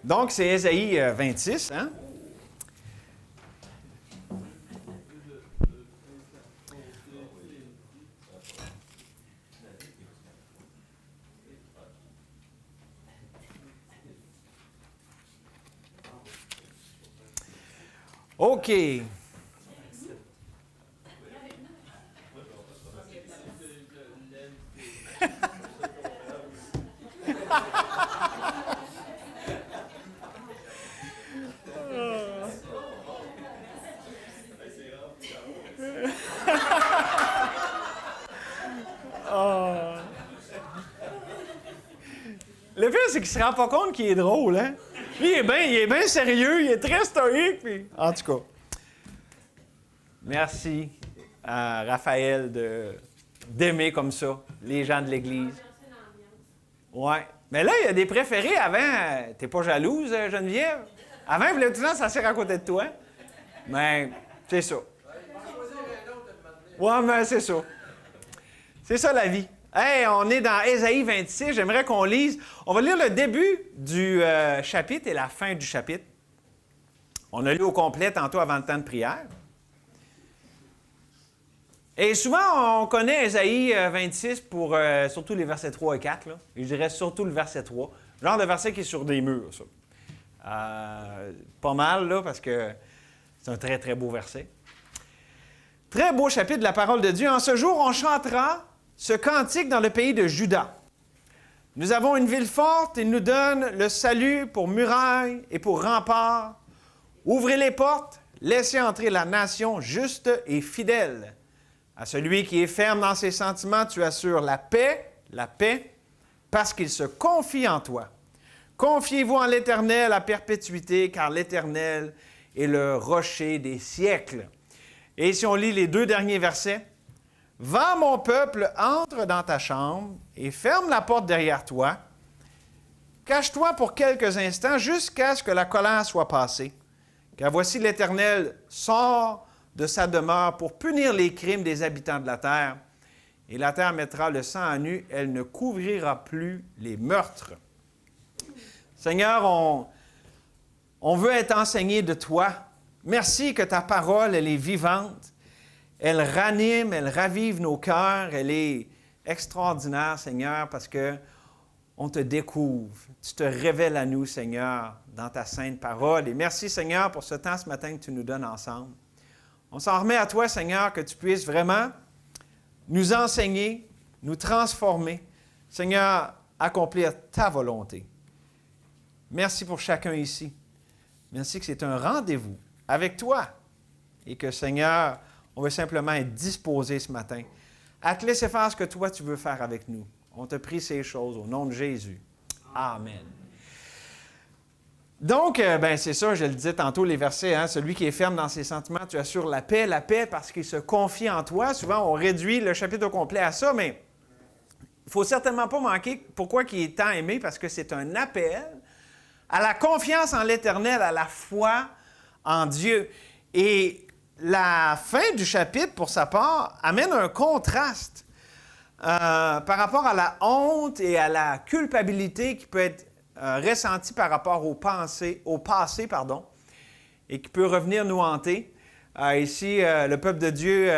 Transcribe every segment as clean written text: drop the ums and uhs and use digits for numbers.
Donc, c'est Ésaïe 26, hein? OK. Le pire, c'est qu'il ne se rend pas compte qu'il est drôle, hein? Lui, il est bien sérieux, il est très stoïque. Puis... En tout cas, merci à Raphaël d'aimer comme ça les gens de l'Église. Ouais. Mais là, il y a des préférés. Avant, t'es pas jalouse, Geneviève? Avant, il voulait tout le temps s'asseoir à côté de toi. Mais c'est ça. Ouais, mais c'est ça. C'est ça la vie. Hey, on est dans Ésaïe 26. J'aimerais qu'on lise. On va lire le début du chapitre et la fin du chapitre. On a lu au complet tantôt avant le temps de prière. Et souvent, on connaît Ésaïe 26 pour surtout les versets 3 et 4. Là. Et je dirais surtout le verset 3. Genre de verset qui est sur des murs, ça. Pas mal, là, parce que c'est un très, très beau verset. Très beau chapitre de la parole de Dieu. En ce jour, on chantera ce cantique dans le pays de Juda. Nous avons une ville forte, il nous donne le salut pour muraille et pour rempart. Ouvrez les portes, laissez entrer la nation juste et fidèle. À celui qui est ferme dans ses sentiments, tu assures la paix, parce qu'il se confie en toi. Confiez-vous en l'Éternel à perpétuité, car l'Éternel est le rocher des siècles. Et si on lit les 2 derniers versets, « Va, mon peuple, entre dans ta chambre et ferme la porte derrière toi. Cache-toi pour quelques instants jusqu'à ce que la colère soit passée. Car voici l'Éternel sort de sa demeure pour punir les crimes des habitants de la terre. Et la terre mettra le sang à nu, elle ne couvrira plus les meurtres. » Seigneur, on veut être enseigné de toi. Merci que ta parole, elle est vivante. Elle ranime, elle ravive nos cœurs. Elle est extraordinaire, Seigneur, parce que on te découvre. Tu te révèles à nous, Seigneur, dans ta sainte parole. Et merci, Seigneur, pour ce temps ce matin que tu nous donnes ensemble. On s'en remet à toi, Seigneur, que tu puisses vraiment nous enseigner, nous transformer. Seigneur, accomplir ta volonté. Merci pour chacun ici. Merci que c'est un rendez-vous avec toi. Et que, Seigneur, on veut simplement être disposé ce matin à te laisser faire ce que toi, tu veux faire avec nous. On te prie ces choses au nom de Jésus. Amen. Donc, c'est ça, je le disais tantôt, les versets, hein, celui qui est ferme dans ses sentiments, tu assures la paix parce qu'il se confie en toi. Souvent, on réduit le chapitre au complet à ça, mais il ne faut certainement pas manquer pourquoi il est tant aimé, parce que c'est un appel à la confiance en l'Éternel, à la foi en Dieu. Et la fin du chapitre, pour sa part, amène un contraste par rapport à la honte et à la culpabilité qui peut être ressentie par rapport au passé, et qui peut revenir nous hanter. Ici, le peuple de Dieu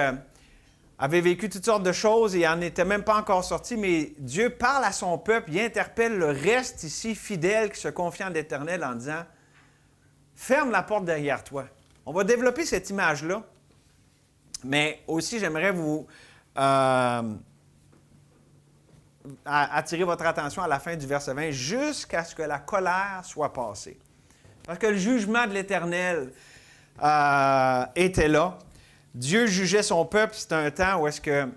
avait vécu toutes sortes de choses et il n'en était même pas encore sorti, mais Dieu parle à son peuple, il interpelle le reste ici fidèle qui se confie en l'Éternel en disant « Ferme la porte derrière toi ». On va développer cette image-là, mais aussi j'aimerais vous attirer votre attention à la fin du verset 20, jusqu'à ce que la colère soit passée. Parce que le jugement de l'Éternel était là. Dieu jugeait son peuple. C'était un temps où est-ce que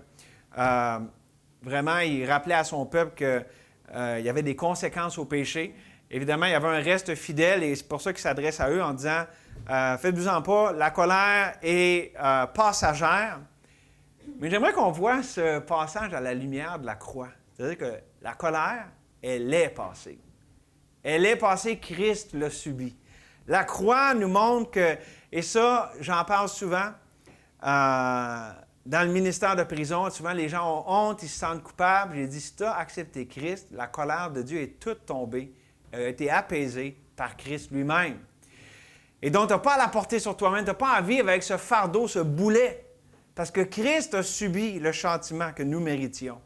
vraiment il rappelait à son peuple qu'il y avait des conséquences au péché. Évidemment, il y avait un reste fidèle et c'est pour ça qu'il s'adresse à eux en disant faites-vous-en pas, la colère est passagère. Mais j'aimerais qu'on voit ce passage à la lumière de la croix. C'est-à-dire que la colère, elle est passée. Elle est passée, Christ l'a subie. La croix nous montre que, et ça, j'en parle souvent, dans le ministère de prison, souvent les gens ont honte, ils se sentent coupables. J'ai dit, si tu as accepté Christ, la colère de Dieu est toute tombée, elle a été apaisée, par Christ lui-même. Et donc, tu n'as pas à la porter sur toi-même, tu n'as pas à vivre avec ce fardeau, ce boulet, parce que Christ a subi le châtiment que nous méritions.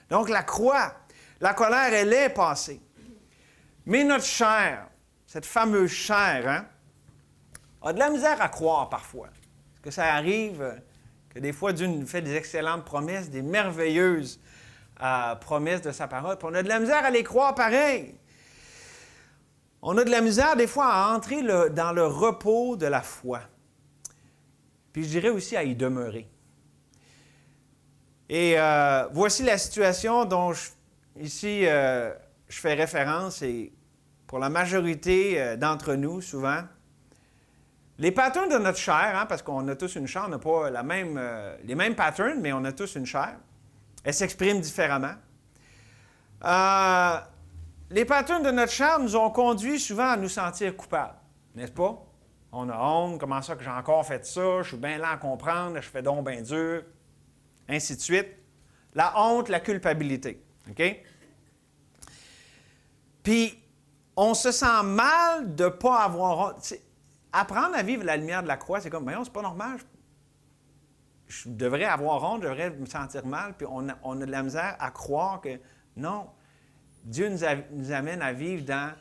Donc, la croix, la colère, elle est passée. Mais notre chair, cette fameuse chair, hein, a de la misère à croire parfois. Parce que ça arrive que des fois, Dieu nous fait des excellentes promesses, des merveilleuses promesses de sa parole, puis on a de la misère à les croire pareil. On a de la misère des fois à entrer dans le repos de la foi. Puis je dirais aussi à y demeurer. Et voici la situation dont ici je fais référence, et pour la majorité d'entre nous, souvent, les patterns de notre chair, hein, parce qu'on a tous une chair, on n'a pas les mêmes patterns, mais on a tous une chair. Elle s'exprime différemment. Les patterns de notre chair nous ont conduit souvent à nous sentir coupables, n'est-ce pas? On a honte, comment ça que j'ai encore fait ça, je suis bien lent à comprendre, je fais donc bien dur, ainsi de suite. La honte, la culpabilité, OK? Puis, on se sent mal de ne pas avoir honte. Apprendre à vivre la lumière de la croix, c'est comme, voyons, c'est pas normal. Je devrais avoir honte, je devrais me sentir mal, puis on a de la misère à croire que non, Dieu nous amène à vivre dans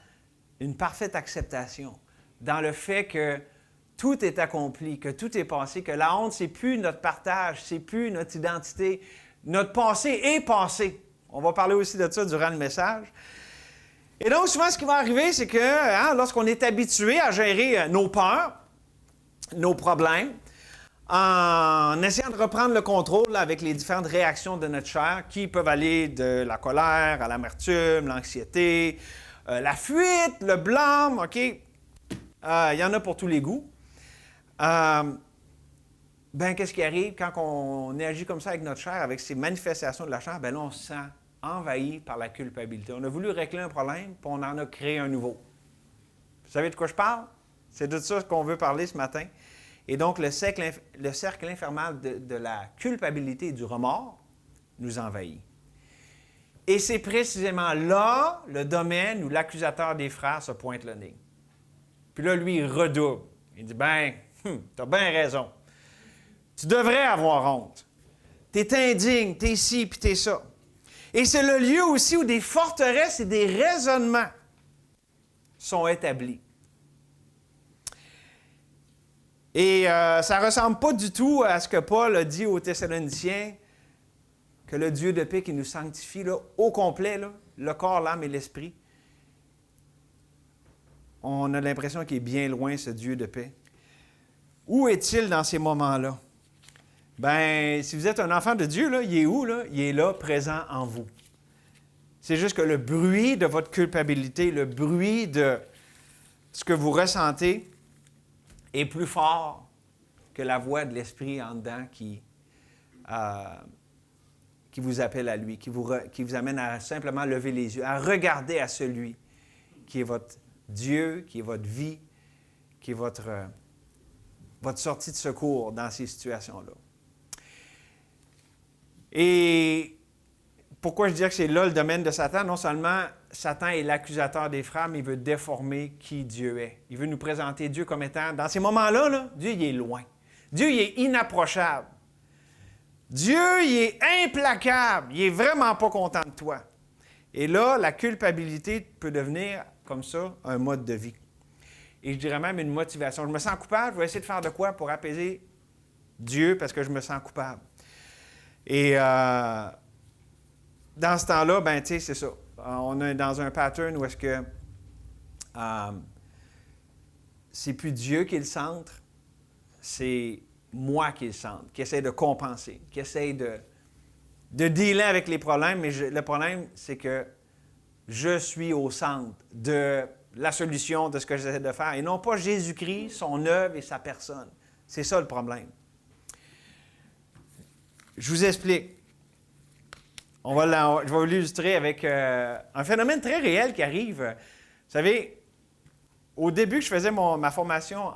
une parfaite acceptation, dans le fait que tout est accompli, que tout est passé, que la honte, c'est plus notre partage, c'est plus notre identité. Notre passé est passé. On va parler aussi de ça durant le message. Et donc, souvent, ce qui va arriver, c'est que lorsqu'on est habitué à gérer nos peurs, nos problèmes, en essayant de reprendre le contrôle avec les différentes réactions de notre chair qui peuvent aller de la colère à l'amertume, l'anxiété, la fuite, le blâme, OK? Il y en a pour tous les goûts. Qu'est-ce qui arrive quand on agit comme ça avec notre chair, avec ces manifestations de la chair? Là, on se sent envahi par la culpabilité. On a voulu régler un problème, puis on en a créé un nouveau. Vous savez de quoi je parle? C'est de ça qu'on veut parler ce matin. Et donc, le cercle infernal de la culpabilité et du remords nous envahit. Et c'est précisément là le domaine où l'accusateur des frères se pointe le nez. Puis là, lui, il redouble. Il dit, t'as bien raison. Tu devrais avoir honte. T'es indigne, t'es ci, puis t'es ça. Et c'est le lieu aussi où des forteresses et des raisonnements sont établis. Et ça ne ressemble pas du tout à ce que Paul a dit aux Thessaloniciens, que le Dieu de paix qui nous sanctifie là, au complet, là, le corps, l'âme et l'esprit. On a l'impression qu'il est bien loin, ce Dieu de paix. Où est-il dans ces moments-là? Si vous êtes un enfant de Dieu, là, il est où? Là? Il est là, présent en vous. C'est juste que le bruit de votre culpabilité, le bruit de ce que vous ressentez est plus fort que la voix de l'Esprit en dedans qui vous appelle à lui, qui vous amène à simplement lever les yeux, à regarder à celui qui est votre Dieu, qui est votre vie, qui est votre sortie de secours dans ces situations-là. Et pourquoi je dis que c'est là le domaine de Satan? Non seulement Satan est l'accusateur des frères, mais il veut déformer qui Dieu est. Il veut nous présenter Dieu comme étant, dans ces moments-là, là, Dieu, il est loin. Dieu, il est inapprochable. Dieu, il est implacable. Il est vraiment pas content de toi. Et là, la culpabilité peut devenir, comme ça, un mode de vie. Et je dirais même une motivation. Je me sens coupable, je vais essayer de faire de quoi pour apaiser Dieu parce que je me sens coupable. Et dans ce temps-là, c'est ça. On est dans un pattern où est-ce que c'est plus Dieu qui est le centre, c'est moi qui est le centre, qui essaie de compenser, qui essaie de dealer avec les problèmes, mais le problème, c'est que je suis au centre de la solution de ce que j'essaie de faire, et non pas Jésus-Christ, son œuvre et sa personne. C'est ça le problème. Je vous explique. Je vais vous l'illustrer avec un phénomène très réel qui arrive. Vous savez, au début que je faisais ma formation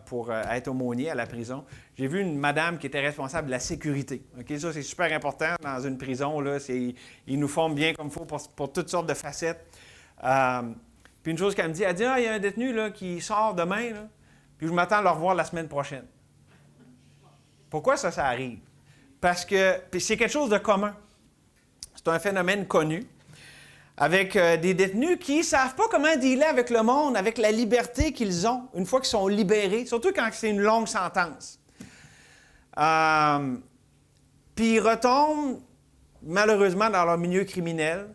pour être aumônier à la prison, j'ai vu une madame qui était responsable de la sécurité. Okay? Ça, c'est super important dans une prison. Là, ils nous forment bien comme il faut pour toutes sortes de facettes. Puis une chose qu'elle me dit, elle dit, ah, il y a un détenu là, qui sort demain, là, puis je m'attends à le revoir la semaine prochaine. Pourquoi ça arrive? Parce que c'est quelque chose de commun. C'est un phénomène connu avec des détenus qui ne savent pas comment dealer avec le monde, avec la liberté qu'ils ont une fois qu'ils sont libérés, surtout quand c'est une longue sentence. Puis ils retombent malheureusement dans leur milieu criminel.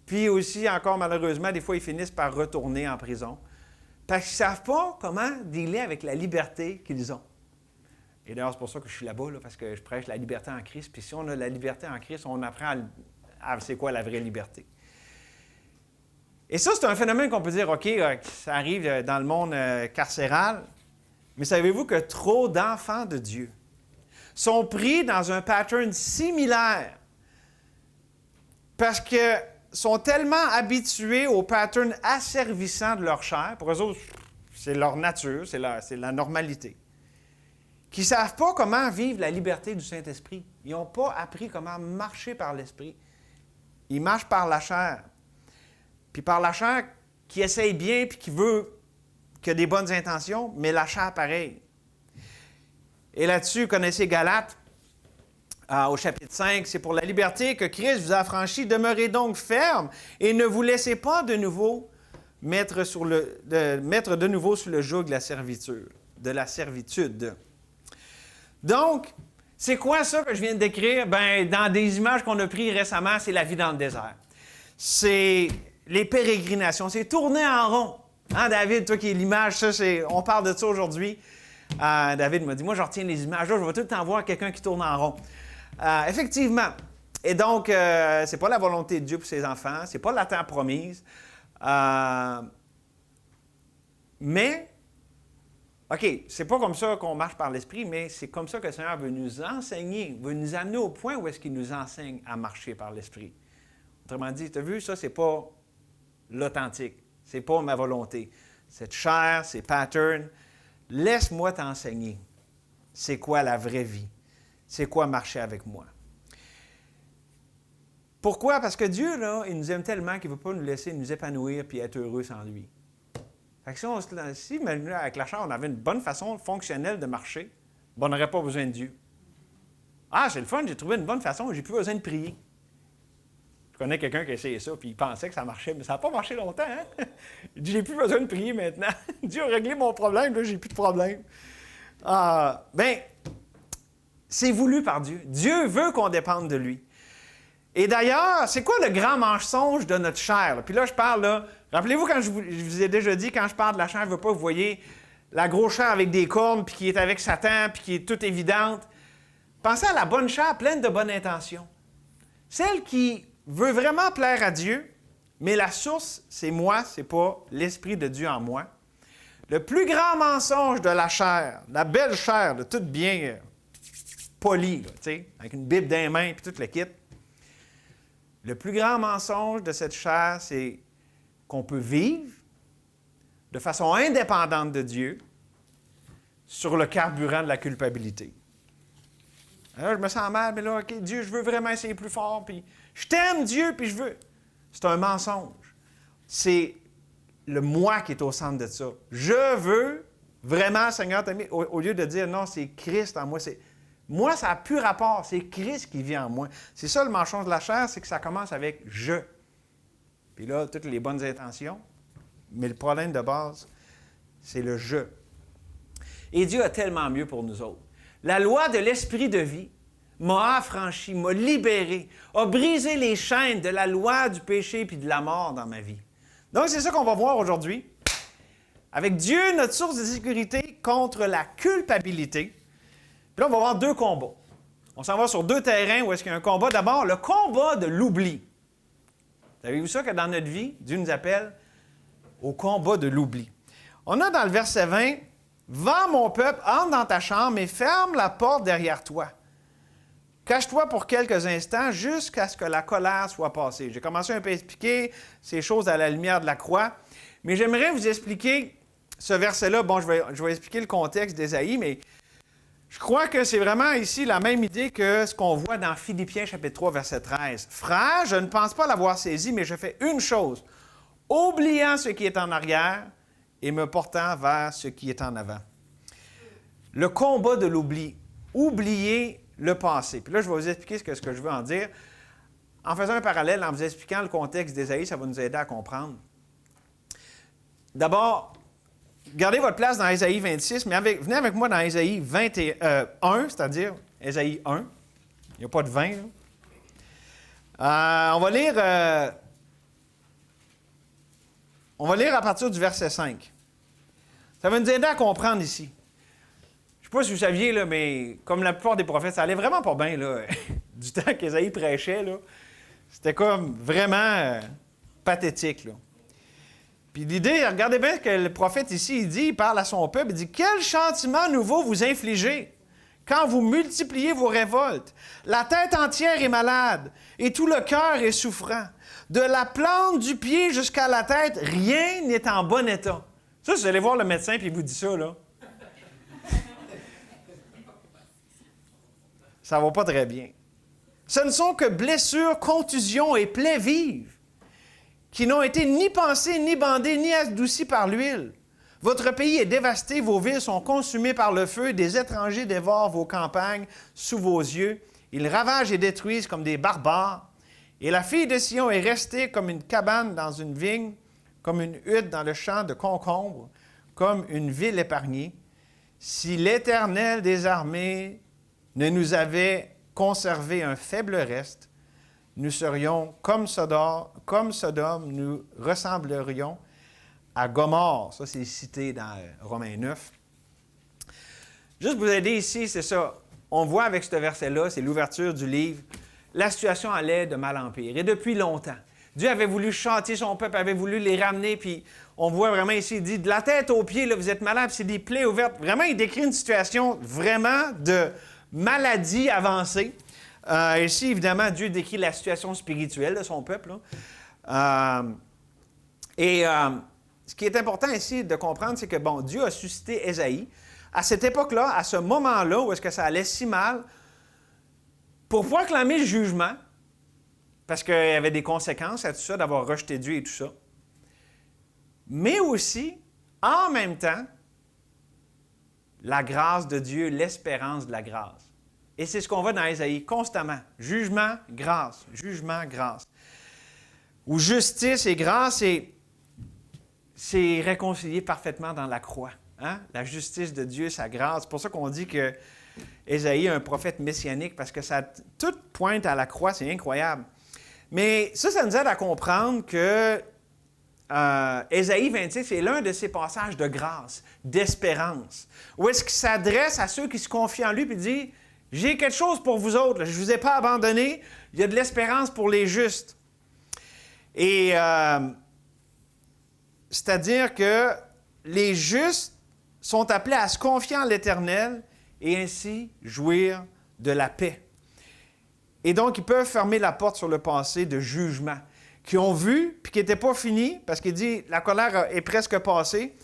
Puis aussi, encore malheureusement, des fois, ils finissent par retourner en prison. Parce qu'ils ne savent pas comment dealer avec la liberté qu'ils ont. Et d'ailleurs, c'est pour ça que je suis là-bas, là, parce que je prêche la liberté en Christ. Puis si on a la liberté en Christ, on apprend à c'est quoi la vraie liberté. Et ça, c'est un phénomène qu'on peut dire, OK, ça arrive dans le monde carcéral. Mais savez-vous que trop d'enfants de Dieu sont pris dans un pattern similaire parce que sont tellement habitués au pattern asservissant de leur chair, pour eux autres, c'est leur nature, c'est la normalité, qu'ils ne savent pas comment vivre la liberté du Saint-Esprit. Ils n'ont pas appris comment marcher par l'Esprit. Ils marchent par la chair. Puis par la chair qui essaye bien puis qui veut, qui a des bonnes intentions, mais la chair pareil. Et là-dessus, vous connaissez Galates, au chapitre 5, c'est pour la liberté que Christ vous a affranchis. Demeurez donc fermes et ne vous laissez pas de nouveau mettre de nouveau sous le joug de la servitude. Donc, c'est quoi ça que je viens de décrire? Bien, dans des images qu'on a prises récemment, c'est la vie dans le désert. C'est les pérégrinations, c'est tourner en rond. Hein, David, toi qui es l'image, on parle de ça aujourd'hui. David m'a dit, moi, je retiens les images. Là, je vais tout le temps voir quelqu'un qui tourne en rond. Effectivement. Et donc, c'est pas la volonté de Dieu pour ses enfants, c'est pas la terre promise. Mais, OK, c'est pas comme ça qu'on marche par l'Esprit, mais c'est comme ça que le Seigneur veut nous enseigner, veut nous amener au point où est-ce qu'il nous enseigne à marcher par l'Esprit. Autrement dit, tu as vu, ça, c'est pas l'authentique. C'est pas ma volonté. Cette chair, ces patterns, laisse-moi t'enseigner. C'est quoi la vraie vie? C'est quoi marcher avec moi? Pourquoi? Parce que Dieu, là, il nous aime tellement qu'il ne veut pas nous laisser nous épanouir puis être heureux sans lui. Fait que si avec la chair, on avait une bonne façon fonctionnelle de marcher, on n'aurait pas besoin de Dieu. Ah, c'est le fun, j'ai trouvé une bonne façon, j'ai plus besoin de prier. Je connais quelqu'un qui a essayé ça, puis il pensait que ça marchait, mais ça n'a pas marché longtemps. Hein? Il dit, j'ai plus besoin de prier maintenant. Dieu a réglé mon problème, là, j'ai plus de problème. Bien, c'est voulu par Dieu. Dieu veut qu'on dépende de lui. Et d'ailleurs, c'est quoi le grand mensonge de notre chair? Là? Puis là, je parle, là, rappelez-vous quand je vous ai déjà dit, quand je parle de la chair, je ne veux pas que vous voyez la grosse chair avec des cornes, puis qui est avec Satan, puis qui est toute évidente. Pensez à la bonne chair pleine de bonnes intentions. Celle qui veut vraiment plaire à Dieu, mais la source, c'est moi, c'est pas l'Esprit de Dieu en moi. Le plus grand mensonge de la chair, la belle chair, de tout bien poli, là, avec une Bible dans les mains et tout le kit. Le plus grand mensonge de cette chair, c'est qu'on peut vivre de façon indépendante de Dieu sur le carburant de la culpabilité. Alors, je me sens mal, mais là, OK, Dieu, je veux vraiment essayer plus fort, puis je t'aime, Dieu, puis je veux. C'est un mensonge. C'est le moi qui est au centre de ça. Je veux vraiment, Seigneur, t'aimer, au lieu de dire non, c'est Christ en moi. Moi, ça n'a plus rapport. C'est Christ qui vit en moi. C'est ça le mensonge de la chair, c'est que ça commence avec « je ». Puis là, toutes les bonnes intentions. Mais le problème de base, c'est le « je ». Et Dieu a tellement mieux pour nous autres. La loi de l'esprit de vie m'a affranchi, m'a libéré, a brisé les chaînes de la loi du péché puis de la mort dans ma vie. Donc, c'est ça qu'on va voir aujourd'hui. Avec Dieu, notre source de sécurité contre la culpabilité. Puis là, on va voir deux combats. On s'en va sur deux terrains où est-ce qu'il y a un combat. D'abord, le combat de l'oubli. Savez-vous ça que dans notre vie, Dieu nous appelle au combat de l'oubli? On a dans le verset 20, « Va, mon peuple, entre dans ta chambre et ferme la porte derrière toi. Cache-toi pour quelques instants jusqu'à ce que la colère soit passée. » J'ai commencé un peu à expliquer ces choses à la lumière de la croix, mais j'aimerais vous expliquer ce verset-là. Bon, je vais expliquer le contexte d'Ésaïe, mais je crois que c'est vraiment ici la même idée que ce qu'on voit dans Philippiens chapitre 3, verset 13. « Frères, je ne pense pas l'avoir saisi, mais je fais une chose. oubliant ce qui est en arrière et me portant vers ce qui est en avant. Le combat de l'oubli. Oublier le passé. Puis là, je vais vous expliquer ce que je veux en dire. En faisant un parallèle, en vous expliquant le contexte d'Ésaïe, ça va nous aider à comprendre. D'abord, gardez votre place dans Ésaïe 26, mais venez avec moi dans Ésaïe 1, c'est-à-dire Ésaïe 1. Il n'y a pas de 20, là. On va lire à partir du verset 5. Ça va nous aider à comprendre ici. Je ne sais pas si vous saviez, là, mais comme la plupart des prophètes, ça allait vraiment pas bien, là. Du temps qu'Ésaïe prêchait, là. C'était comme vraiment pathétique, là. Puis l'idée, regardez bien ce que le prophète ici, il parle à son peuple, il dit « Quel châtiment nouveau vous infligez quand vous multipliez vos révoltes? La tête entière est malade et tout le cœur est souffrant. De la plante du pied jusqu'à la tête, rien n'est en bon état. » Ça, vous allez voir le médecin puis il vous dit ça, là. Ça va pas très bien. Ce ne sont que blessures, contusions et plaies vives qui n'ont été ni pansées, ni bandées, ni adoucies par l'huile. Votre pays est dévasté, vos villes sont consumées par le feu, des étrangers dévorent vos campagnes sous vos yeux. Ils ravagent et détruisent comme des barbares. Et la fille de Sion est restée comme une cabane dans une vigne, comme une hutte dans le champ de concombres, comme une ville épargnée. Si l'Éternel des armées ne nous avait conservé un faible reste, nous serions comme Sodome, nous ressemblerions à Gomorrhe. Ça, c'est cité dans Romains 9. Juste pour vous aider ici, c'est ça. On voit avec ce verset-là, c'est l'ouverture du livre, la situation allait de mal en pire. Et depuis longtemps, Dieu avait voulu chanter son peuple, avait voulu les ramener, puis on voit vraiment ici, il dit, de la tête aux pieds, là, vous êtes malade, c'est des plaies ouvertes. Vraiment, il décrit une situation vraiment de maladie avancée. Ici, évidemment, Dieu décrit la situation spirituelle de son peuple. Ce qui est important ici de comprendre, c'est que, bon, Dieu a suscité Ésaïe à cette époque-là, à ce moment-là, où est-ce que ça allait si mal, pour proclamer le jugement, parce qu'il y avait des conséquences à tout ça, d'avoir rejeté Dieu et tout ça, mais aussi, en même temps, la grâce de Dieu, l'espérance de la grâce. Et c'est ce qu'on voit dans Ésaïe constamment. Jugement, grâce. Jugement, grâce. Ou justice et grâce, c'est réconcilié parfaitement dans la croix. Hein? La justice de Dieu, sa grâce. C'est pour ça qu'on dit que Ésaïe est un prophète messianique, parce que ça tout pointe à la croix, c'est incroyable. Mais ça nous aide à comprendre que Ésaïe 26 est l'un de ces passages de grâce, d'espérance, où est-ce qu'il s'adresse à ceux qui se confient en lui et dit « J'ai quelque chose pour vous autres, je ne vous ai pas abandonné, il y a de l'espérance pour les justes. » Et c'est-à-dire que les justes sont appelés à se confier en l'Éternel et ainsi jouir de la paix. Et donc, ils peuvent fermer la porte sur le passé de jugement, qui ont vu, puis qui n'était pas fini, parce qu'il dit, la colère est presque passée,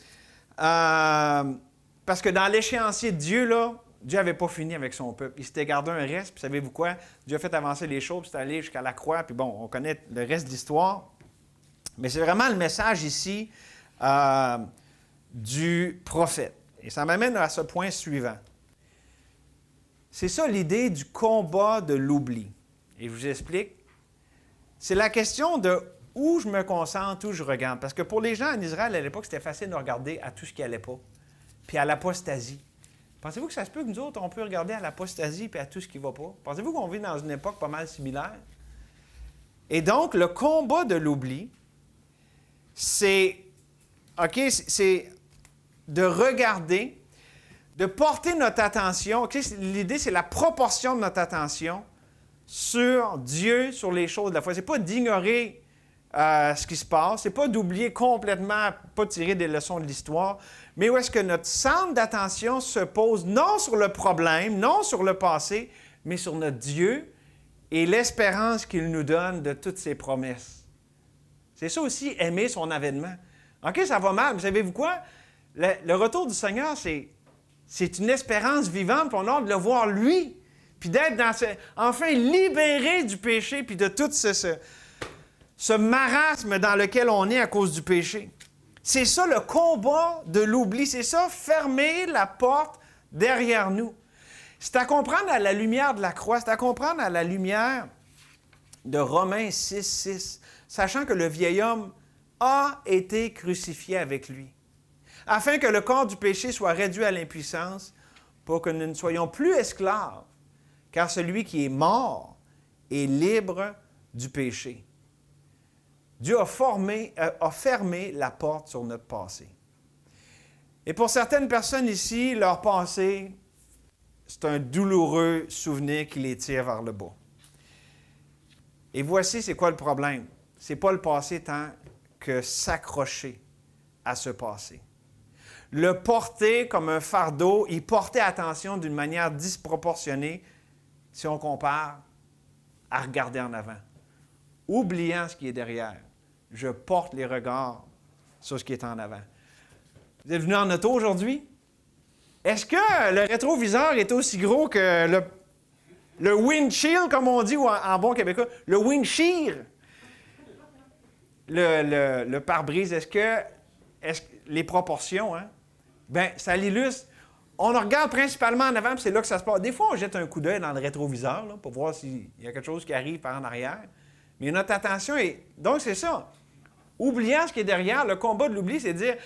parce que dans l'échéancier de Dieu, là, Dieu n'avait pas fini avec son peuple. Il s'était gardé un reste, puis savez-vous quoi? Dieu a fait avancer les choses, puis c'est allé jusqu'à la croix, puis bon, on connaît le reste de l'histoire. Mais c'est vraiment le message ici du prophète. Et ça m'amène à ce point suivant. C'est ça l'idée du combat de l'oubli. Et je vous explique. C'est la question de où je me concentre, où je regarde. Parce que pour les gens en Israël, à l'époque, c'était facile de regarder à tout ce qui n'allait pas. Puis à l'apostasie. Pensez-vous que ça se peut que nous autres, on peut regarder à l'apostasie puis à tout ce qui ne va pas? Pensez-vous qu'on vit dans une époque pas mal similaire? Et donc, le combat de l'oubli, c'est de regarder, de porter notre attention. L'idée, c'est la proportion de notre attention sur Dieu, sur les choses de la foi. Ce n'est pas d'ignorer ce qui se passe, ce n'est pas d'oublier complètement, pas de tirer des leçons de l'histoire, mais où est-ce que notre centre d'attention se pose non sur le problème, non sur le passé, mais sur notre Dieu et l'espérance qu'il nous donne de toutes ses promesses. C'est ça aussi, aimer son avènement. OK, ça va mal, mais savez-vous quoi? Le retour du Seigneur, c'est une espérance vivante, puis on a hâte de le voir lui, puis d'être enfin libéré du péché, puis de tout ce marasme dans lequel on est à cause du péché. C'est ça le combat de l'oubli, c'est ça, fermer la porte derrière nous. C'est à comprendre à la lumière de la croix, c'est à comprendre à la lumière de Romains 6, 6, sachant que le vieil homme a été crucifié avec lui, afin que le corps du péché soit réduit à l'impuissance, pour que nous ne soyons plus esclaves, car celui qui est mort est libre du péché. Dieu a fermé la porte sur notre passé. Et pour certaines personnes ici, leur passé, c'est un douloureux souvenir qui les tire vers le bas. Et voici, c'est quoi le problème? Ce n'est pas le passé tant que s'accrocher à ce passé. Le porter comme un fardeau, y porter attention d'une manière disproportionnée si on compare à regarder en avant. Oubliant ce qui est derrière, je porte les regards sur ce qui est en avant. Vous êtes venu en auto aujourd'hui? Est-ce que le rétroviseur est aussi gros que le windshield, comme on dit en bon québécois, le windshield, le pare-brise? Est-ce que les proportions, hein? Bien, ça l'illustre. On regarde principalement en avant, puis c'est là que ça se passe. Des fois, on jette un coup d'œil dans le rétroviseur là, pour voir s'il y a quelque chose qui arrive par en arrière. Mais notre attention est... Donc, c'est ça. Oubliant ce qui est derrière, le combat de l'oubli, c'est de dire,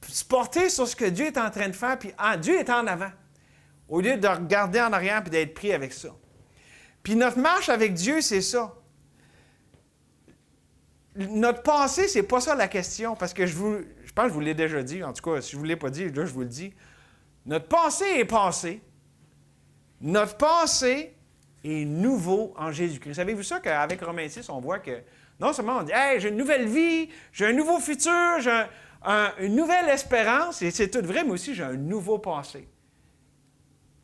se porter sur ce que Dieu est en train de faire, puis Dieu est en avant, au lieu de regarder en arrière et d'être pris avec ça. Puis notre marche avec Dieu, c'est ça. Notre passé, c'est pas ça la question, parce que je pense que je vous l'ai déjà dit, en tout cas, si je ne vous l'ai pas dit, là, je vous le dis. Notre passé est passé. Notre passé est nouveau en Jésus-Christ. Savez-vous ça qu'avec Romains 6, on voit que non seulement on dit « Hey, j'ai une nouvelle vie, j'ai un nouveau futur, j'ai une nouvelle espérance, et c'est tout vrai, mais aussi j'ai un nouveau passé. »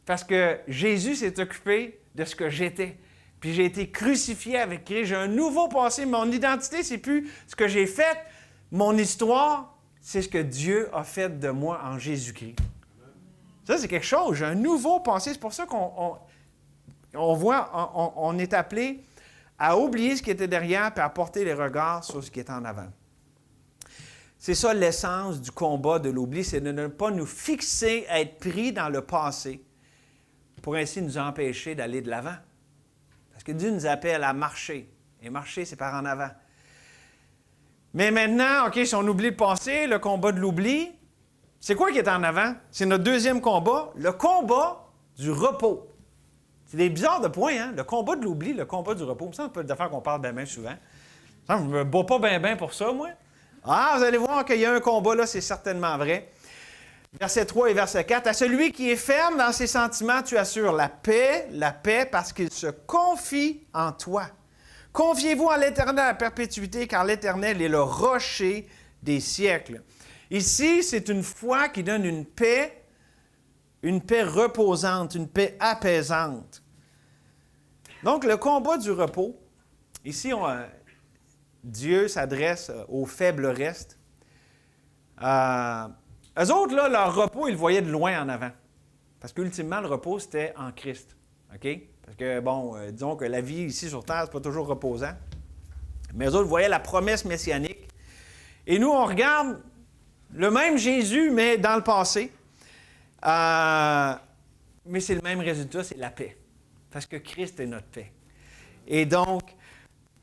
Parce que Jésus s'est occupé de ce que j'étais. Puis j'ai été crucifié avec Christ. J'ai un nouveau passé. Mon identité, c'est plus ce que j'ai fait. Mon histoire, c'est ce que Dieu a fait de moi en Jésus-Christ. Ça, c'est quelque chose. J'ai un nouveau passé. C'est pour ça qu'on on est appelé à oublier ce qui était derrière et à porter les regards sur ce qui est en avant. C'est ça l'essence du combat de l'oubli, c'est de ne pas nous fixer à être pris dans le passé pour ainsi nous empêcher d'aller de l'avant. Parce que Dieu nous appelle à marcher. Et marcher, c'est par en avant. Mais maintenant, OK, si on oublie le passé, le combat de l'oubli, c'est quoi qui est en avant? C'est notre deuxième combat, le combat du repos. C'est des bizarres de points, hein? Le combat de l'oubli, le combat du repos. Ça, c'est un peu d'affaires qu'on parle bien souvent. Ça, je ne me bats pas bien pour ça, moi. Ah, vous allez voir qu'il y a un combat là, c'est certainement vrai. Verset 3 et verset 4. « À celui qui est ferme dans ses sentiments, tu assures la paix parce qu'il se confie en toi. Confiez-vous en l'Éternel à la perpétuité, car l'Éternel est le rocher des siècles. » Ici, c'est une foi qui donne une paix reposante, une paix apaisante. Donc, le combat du repos, ici, Dieu s'adresse aux faibles restes. Eux autres, là, leur repos, ils le voyaient de loin en avant. Parce qu'ultimement, le repos, c'était en Christ. OK? Parce que, bon, disons que la vie ici sur Terre, c'est pas toujours reposant. Mais eux autres voyaient la promesse messianique. Et nous, on regarde le même Jésus, mais dans le passé. Mais c'est le même résultat, c'est la paix. Parce que Christ est notre paix. Et donc,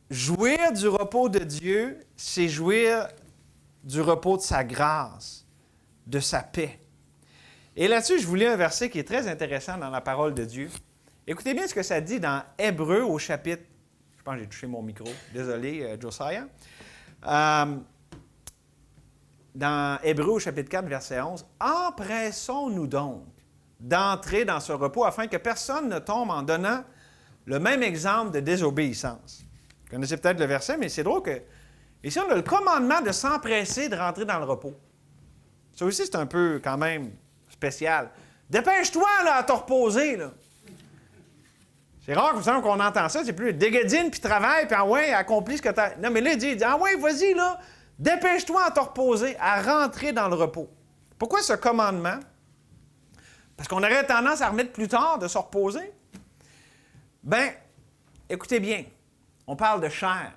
jouir du repos de Dieu, c'est jouir du repos de sa grâce, de sa paix. Et là-dessus, je vous lis un verset qui est très intéressant dans la parole de Dieu. Écoutez bien ce que ça dit dans Hébreux au chapitre... Je pense que j'ai touché mon micro. Désolé, Josiah. Dans Hébreux au chapitre 4, verset 11. « Empressons-nous donc d'entrer dans ce repos afin que personne ne tombe en donnant le même exemple de désobéissance. » Vous connaissez peut-être le verset, mais c'est drôle que... Ici, on a le commandement de s'empresser de rentrer dans le repos. Ça aussi, c'est un peu, quand même, spécial. Dépêche-toi, là, à te reposer, là. C'est rare, comme ça, qu'on entend ça. C'est plus dégadine, puis travaille, puis ah ouais, accomplis ce que tu as... Non, mais là, il dit, ah ouais, vas-y, là, dépêche-toi à te reposer, à rentrer dans le repos. Pourquoi ce commandement? Parce qu'on aurait tendance à remettre plus tard de se reposer. Bien, écoutez bien, on parle de chair.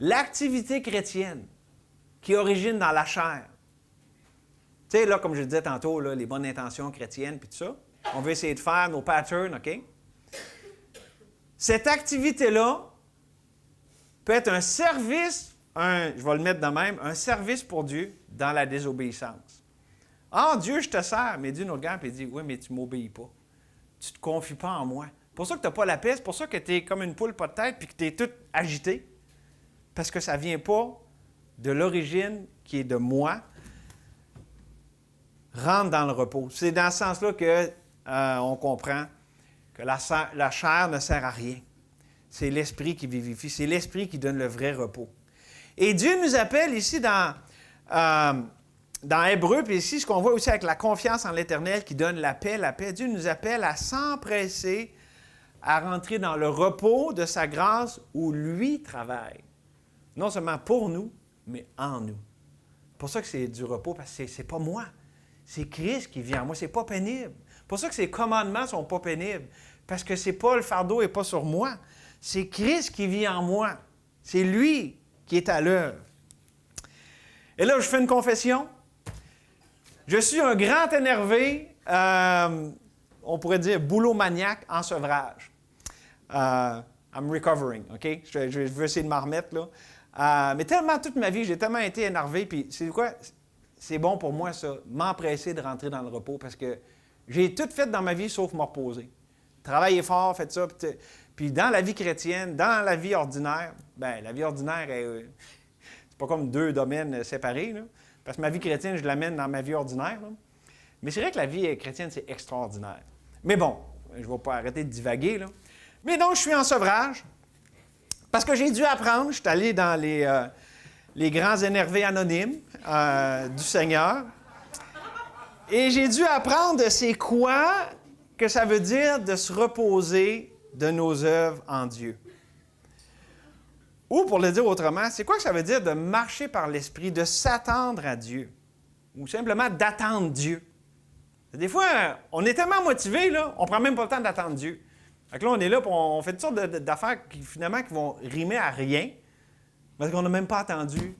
l'activité chrétienne qui origine dans la chair. Tu sais, là, comme je disais tantôt, là, les bonnes intentions chrétiennes, puis tout ça, on veut essayer de faire nos patterns, OK? Cette activité-là peut être un service, je vais le mettre de même, un service pour Dieu dans la désobéissance. Ah, Dieu, je te sers, mais Dieu nous regarde et dit, oui, mais tu ne m'obéis pas. Tu ne te confies pas en moi. C'est pour ça que tu n'as pas la paix, c'est pour ça que tu es comme une poule pas de tête puis que tu es tout agité. Parce que ça ne vient pas de l'origine qui est de moi. Rentre dans le repos. C'est dans ce sens-là qu'on comprend que la chair ne sert à rien. C'est l'esprit qui vivifie, c'est l'esprit qui donne le vrai repos. Et Dieu nous appelle ici dans Hébreux, puis ici, ce qu'on voit aussi avec la confiance en l'Éternel qui donne la paix, Dieu nous appelle à s'empresser à rentrer dans le repos de sa grâce où lui travaille. Non seulement pour nous, mais en nous. C'est pour ça que c'est du repos, parce que c'est pas moi. C'est Christ qui vit en moi. C'est pas pénible. C'est pour ça que ces commandements ne sont pas pénibles. Parce que c'est pas le fardeau n'est pas sur moi. C'est Christ qui vit en moi. C'est lui qui est à l'œuvre. Et là, je fais une confession. Je suis un grand énervé, on pourrait dire boulot maniaque en sevrage. I'm recovering, OK? Je veux essayer de m'en remettre, là. Mais tellement toute ma vie, j'ai tellement été énervé, puis c'est quoi? C'est bon pour moi, ça, m'empresser de rentrer dans le repos, parce que j'ai tout fait dans ma vie sauf me reposer. Travailler fort, faites ça, puis dans la vie chrétienne, dans la vie ordinaire, bien, la vie ordinaire, c'est pas comme deux domaines séparés, là, parce que ma vie chrétienne, je l'amène dans ma vie ordinaire, là. Mais c'est vrai que la vie chrétienne, c'est extraordinaire. Mais bon, je ne vais pas arrêter de divaguer, là. Mais donc, je suis en sevrage, parce que j'ai dû apprendre, je suis allé dans les grands énervés anonymes du Seigneur, et j'ai dû apprendre c'est quoi que ça veut dire de se reposer de nos œuvres en Dieu. Ou, pour le dire autrement, c'est quoi que ça veut dire de marcher par l'Esprit, de s'attendre à Dieu, ou simplement d'attendre Dieu. Des fois, on est tellement motivé, là, on ne prend même pas le temps d'attendre Dieu. Fait que là, on est là, puis on fait toutes sortes d'affaires qui vont rimer à rien, parce qu'on n'a même pas attendu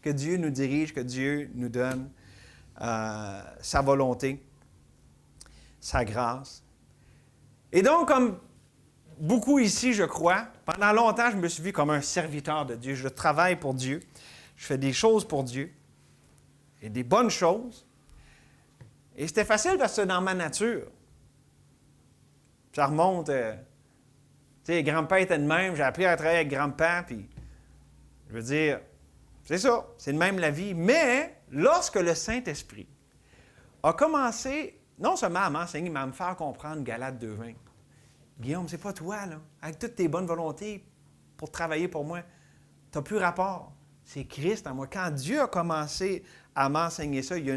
que Dieu nous dirige, que Dieu nous donne sa volonté, sa grâce. Et donc, comme beaucoup ici, je crois, pendant longtemps, je me suis vu comme un serviteur de Dieu. Je travaille pour Dieu. Je fais des choses pour Dieu. Et des bonnes choses. Et c'était facile parce que c'est dans ma nature. Ça remonte, tu sais, grand-père était de même. J'ai appris à travailler avec grand-père, puis je veux dire, c'est ça, c'est de même la vie. Mais lorsque le Saint-Esprit a commencé, non seulement à m'enseigner, mais à me faire comprendre Galates 2:20. Guillaume, c'est pas toi, là. Avec toutes tes bonnes volontés pour travailler pour moi, tu n'as plus rapport. C'est Christ en moi. Quand Dieu a commencé à m'enseigner ça, il y a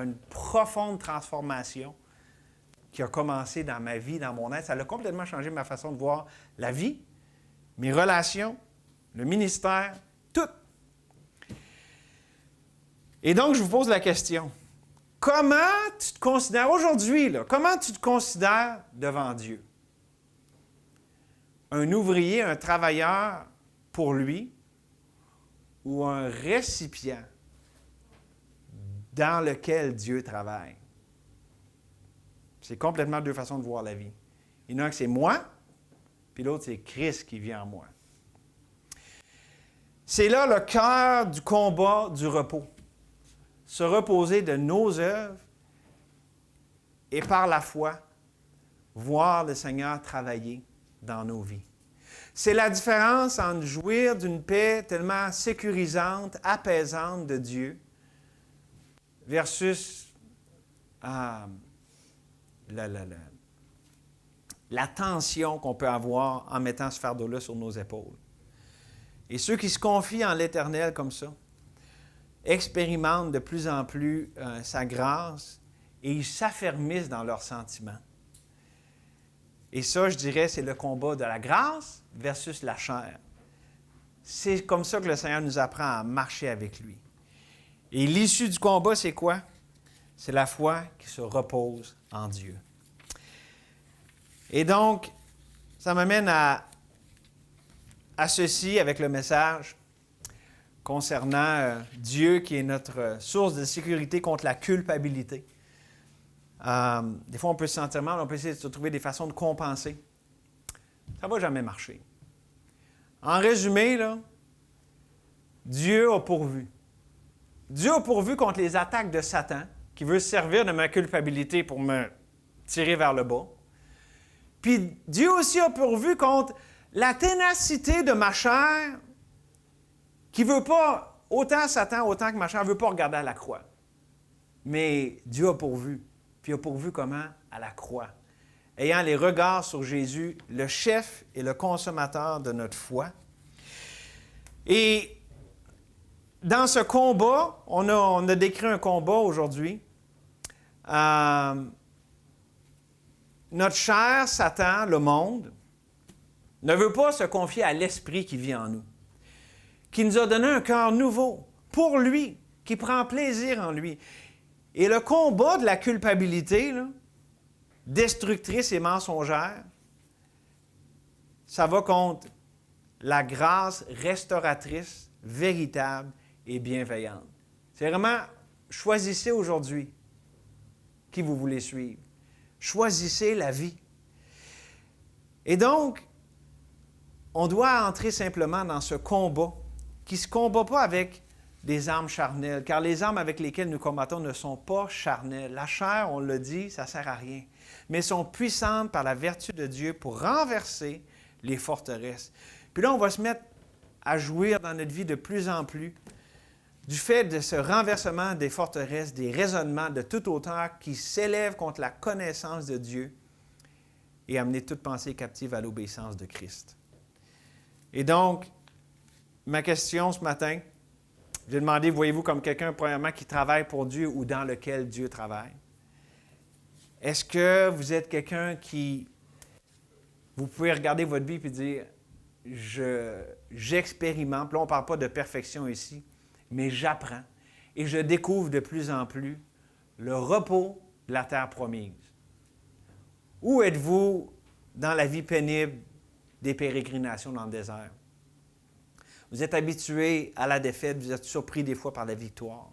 une profonde transformation qui a commencé dans ma vie, dans mon être. Ça a complètement changé ma façon de voir la vie, mes relations, le ministère, tout. Et donc, je vous pose la question. Comment tu te considères aujourd'hui, là, comment tu te considères devant Dieu? Un ouvrier, un travailleur pour lui ou un récipient dans lequel Dieu travaille? C'est complètement deux façons de voir la vie. Il y en a un que c'est moi, puis l'autre c'est Christ qui vit en moi. C'est là le cœur du combat du repos. Se reposer de nos œuvres et par la foi, voir le Seigneur travailler dans nos vies. C'est la différence entre jouir d'une paix tellement sécurisante, apaisante de Dieu versus la tension qu'on peut avoir en mettant ce fardeau-là sur nos épaules. Et ceux qui se confient en l'Éternel comme ça expérimentent de plus en plus sa grâce et ils s'affermissent dans leurs sentiments. Et ça, je dirais, c'est le combat de la grâce versus la chair. C'est comme ça que le Seigneur nous apprend à marcher avec lui. Et l'issue du combat, c'est quoi? C'est la foi qui se repose en Dieu. Et donc, ça m'amène à ceci avec le message. concernant Dieu qui est notre source de sécurité contre la culpabilité. Des fois, on peut se sentir mal, on peut essayer de trouver des façons de compenser. Ça ne va jamais marcher. En résumé, là, Dieu a pourvu. Dieu a pourvu contre les attaques de Satan, qui veut se servir de ma culpabilité pour me tirer vers le bas. Puis Dieu aussi a pourvu contre la ténacité de ma chair, qui ne veut pas, autant Satan, autant que ma chair, ne veut pas regarder à la croix. Mais Dieu a pourvu. Puis il a pourvu comment? À la croix. Ayant les regards sur Jésus, le chef et le consommateur de notre foi. Et dans ce combat, on a décrit un combat aujourd'hui. Notre cher Satan, le monde, ne veut pas se confier à l'Esprit qui vit en nous, qui nous a donné un cœur nouveau pour lui, qui prend plaisir en lui. Et le combat de la culpabilité, là, destructrice et mensongère, ça va contre la grâce restauratrice, véritable et bienveillante. C'est vraiment, choisissez aujourd'hui qui vous voulez suivre. Choisissez la vie. Et donc, on doit entrer simplement dans ce combat qui ne se combat pas avec des armes charnelles, car les armes avec lesquelles nous combattons ne sont pas charnelles. La chair, on l'a dit, ça ne sert à rien, mais sont puissantes par la vertu de Dieu pour renverser les forteresses. Puis là, on va se mettre à jouir dans notre vie de plus en plus du fait de ce renversement des forteresses, des raisonnements de toute hauteur qui s'élèvent contre la connaissance de Dieu et amener toute pensée captive à l'obéissance de Christ. Et donc, ma question ce matin, j'ai demandé, voyez-vous comme quelqu'un, premièrement, qui travaille pour Dieu ou dans lequel Dieu travaille? Est-ce que vous êtes quelqu'un qui, vous pouvez regarder votre vie et dire, j'expérimente, là on ne parle pas de perfection ici, mais j'apprends et je découvre de plus en plus le repos de la terre promise. Ou êtes-vous dans la vie pénible des pérégrinations dans le désert? Vous êtes habitué à la défaite, vous êtes surpris des fois par la victoire.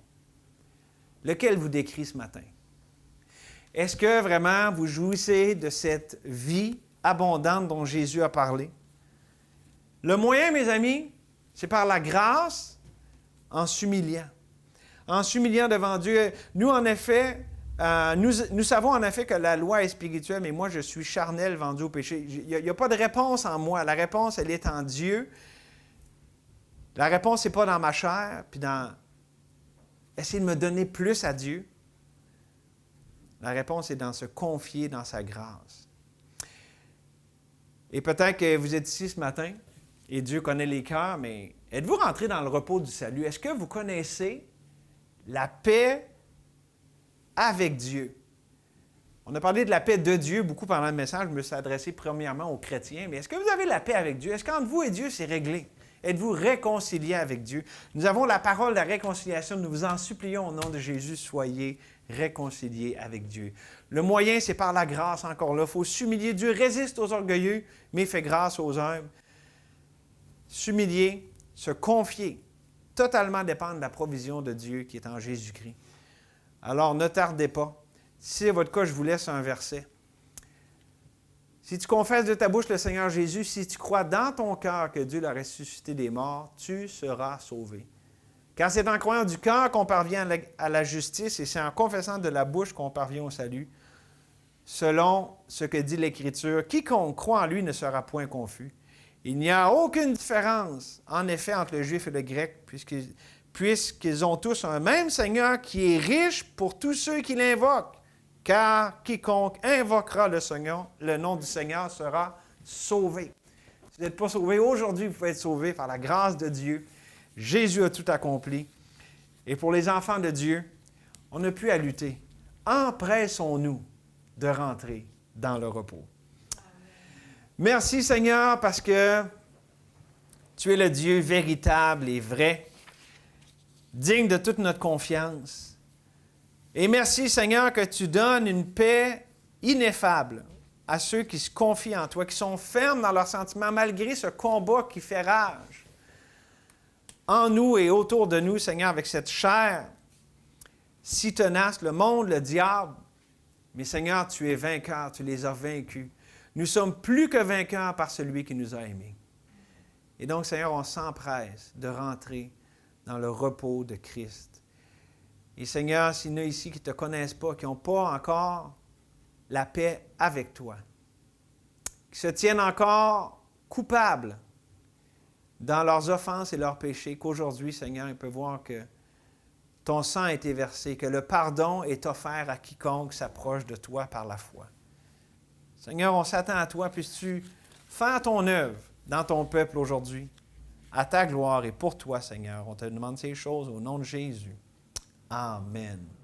Lequel vous décrit ce matin? Est-ce que vraiment vous jouissez de cette vie abondante dont Jésus a parlé? Le moyen, mes amis, c'est par la grâce, en s'humiliant. En s'humiliant devant Dieu. Nous, en effet, nous savons en effet que la loi est spirituelle, mais moi, je suis charnel, vendu au péché. Il n'y a pas de réponse en moi. La réponse, elle est en Dieu. La réponse n'est pas dans ma chair, puis dans essayer de me donner plus à Dieu. La réponse est dans se confier dans sa grâce. Et peut-être que vous êtes ici ce matin, et Dieu connaît les cœurs, mais êtes-vous rentré dans le repos du salut? Est-ce que vous connaissez la paix avec Dieu? On a parlé de la paix de Dieu beaucoup pendant le message. Je me suis adressé premièrement aux chrétiens, mais est-ce que vous avez la paix avec Dieu? Est-ce qu'entre vous et Dieu, c'est réglé? Êtes-vous réconcilié avec Dieu? Nous avons la parole de la réconciliation. Nous vous en supplions au nom de Jésus, soyez réconciliés avec Dieu. Le moyen, c'est par la grâce encore là. Il faut s'humilier. Dieu résiste aux orgueilleux, mais fait grâce aux humbles. S'humilier, se confier, totalement dépendre de la provision de Dieu qui est en Jésus-Christ. Alors, ne tardez pas. Si c'est votre cas, je vous laisse un verset. Si tu confesses de ta bouche le Seigneur Jésus, si tu crois dans ton cœur que Dieu l'a ressuscité des morts, tu seras sauvé. Car c'est en croyant du cœur qu'on parvient à la justice et c'est en confessant de la bouche qu'on parvient au salut. Selon ce que dit l'Écriture, quiconque croit en lui ne sera point confus. Il n'y a aucune différence, en effet, entre le juif et le grec, puisqu'ils ont tous un même Seigneur qui est riche pour tous ceux qui l'invoquent. Car quiconque invoquera le nom du Seigneur sera sauvé. Si vous n'êtes pas sauvé aujourd'hui, vous pouvez être sauvé par la grâce de Dieu. Jésus a tout accompli. Et pour les enfants de Dieu, on n'a plus à lutter. Empressons-nous de rentrer dans le repos. Merci Seigneur parce que tu es le Dieu véritable et vrai, digne de toute notre confiance. Et merci Seigneur que tu donnes une paix ineffable à ceux qui se confient en toi, qui sont fermes dans leurs sentiments malgré ce combat qui fait rage. en nous et autour de nous, Seigneur, avec cette chair si tenace, le monde, le diable. Mais Seigneur, tu es vainqueur, tu les as vaincus. Nous sommes plus que vainqueurs par celui qui nous a aimés. Et donc, Seigneur, on s'empresse de rentrer dans le repos de Christ. Et Seigneur, s'il y en a ici qui ne te connaissent pas, qui n'ont pas encore la paix avec toi, qui se tiennent encore coupables dans leurs offenses et leurs péchés, qu'aujourd'hui, Seigneur, ils peuvent voir que ton sang a été versé, que le pardon est offert à quiconque s'approche de toi par la foi. Seigneur, on s'attend à toi, puisses-tu faire ton œuvre dans ton peuple aujourd'hui, à ta gloire et pour toi, Seigneur. On te demande ces choses au nom de Jésus. Amen.